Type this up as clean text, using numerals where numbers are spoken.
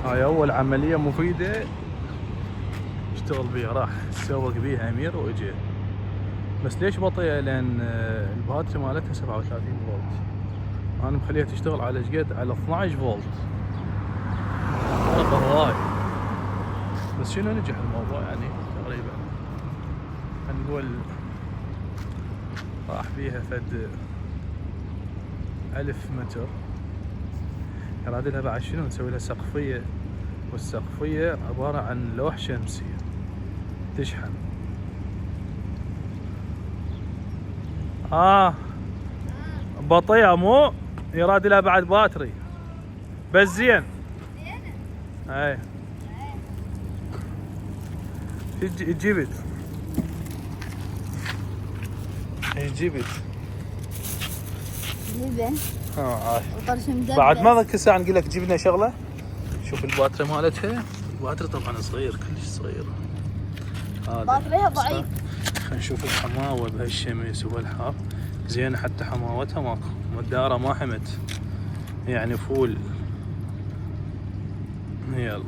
هاي اول عملية مفيدة اشتغل بيها، راح سوق بيها امير واجي. بس ليش بطيئة؟ لان الباتري مالتها 37 فولت، انا مخليها تشتغل على شقد، على 12 فولت. فرق هواي. بس شنو نجح الموضوع يعني تقريبا. خلينا نقول راح بيها فد 1000 متر. يراد لها بعد شنو نسوي لها سقفية، والسقفية عبارة عن لوح شمسي تشحن. بطيئة مو يراد لها بعد باتري بس زين. اي جبت جبت جبن هاي وطرش مدبس. بعد ما ذاك الساعة نقول لك جبنا شغلة. شوف الباتري مالتها، الباتري طبعا صغير كلش صغير. هذا باتريها ضعيف. خلينا نشوف الحماوة بهالشمس وبالحر. زين حتى حماوتها ماكو، مدارة ما حمت يعني فول. يلا